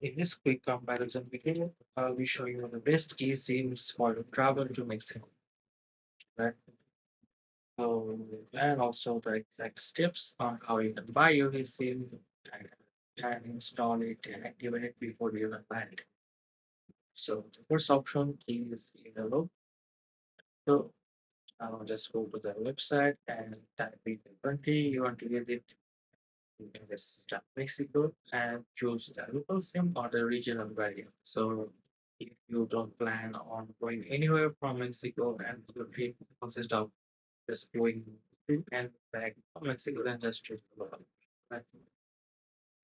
In this quick comparison video, we show you the best eSIMs for travel to Mexico, right? So, and also the exact steps on how you can buy your eSIM and, and install it and activate it before you even land. So the first option is Inelo. So just go to the website and type in the country you want to visit. You can just start Mexico and choose the local SIM or the regional variant. So if you don't plan on going anywhere from Mexico and your trip consists of just going to and back from Mexico, then just choose the local. Right?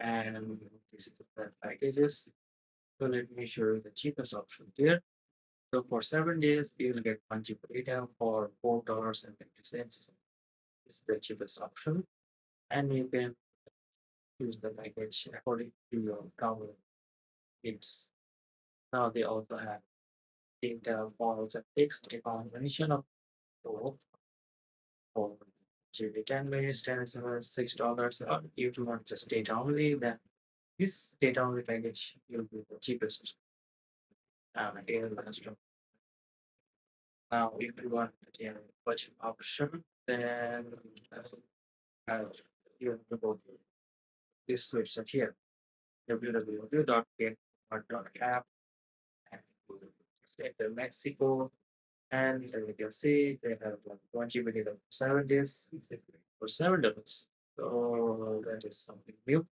And this is the packages. So let me show you the cheapest option here. So for 7 days, you will get 1 GB data for $4.50. This is the cheapest option. And you can choose the package according to your travel needs. Now they also have data files and text a combination of both for GB 10 minutes, 10 SMS, $6. Or if you want just data only, then this data only package will be the cheapest here in the restaurant. Now, if you want a budget option, then uh, you have to go to this website here, www.get.app, and state the Mexico. And you can see they have like 1 GB data for 7 days for $7. So that is something new.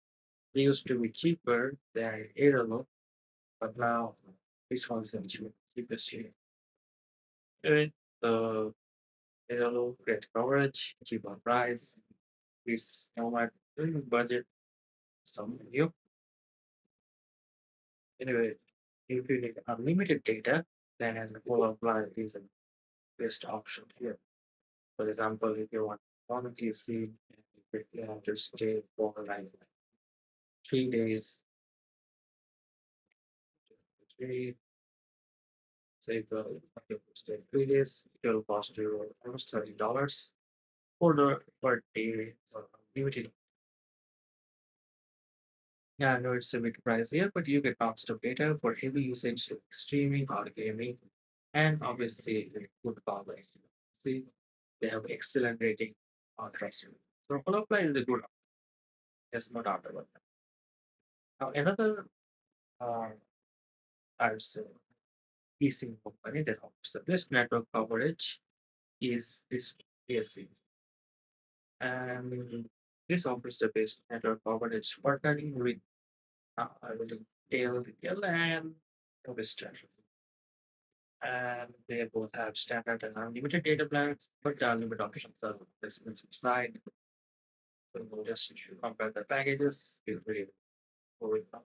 They used to be cheaper than Airlo, but now this one is actually cheapest here. Anyway, so Airlo great coverage, cheaper price, is no matter budget, something new. Anyway, if you need unlimited data, then Multiply is the best option here. For example, if you want one PC, if you have to stay for like 3 days, three, say if you have to stay 3 days, it will cost you almost $30 for the per day. So limited. Yeah, I know it's a bit pricier, but you get non-stop data for heavy usage like streaming or gaming, and obviously good quality. See, they have excellent rating on Trustpilot. So Holoply is a good option. There's no doubt about that. Now another uh, I would say eSIM company that offers the best network coverage is this eSIM. And this offers the best network coverage partnering with I will Dell, and Vista. And they both have standard and unlimited data plans, but the unlimited options are expensive side. So we'll just compare the packages, feel free to go with them.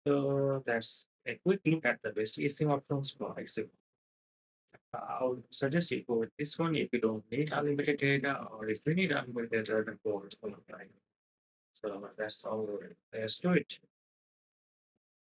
So that's a quick look at the best eSIM options for Excel. I would suggest you go with this one if you don't need unlimited data, or if you need unlimited data, then go with Follow. So that's all there is to it.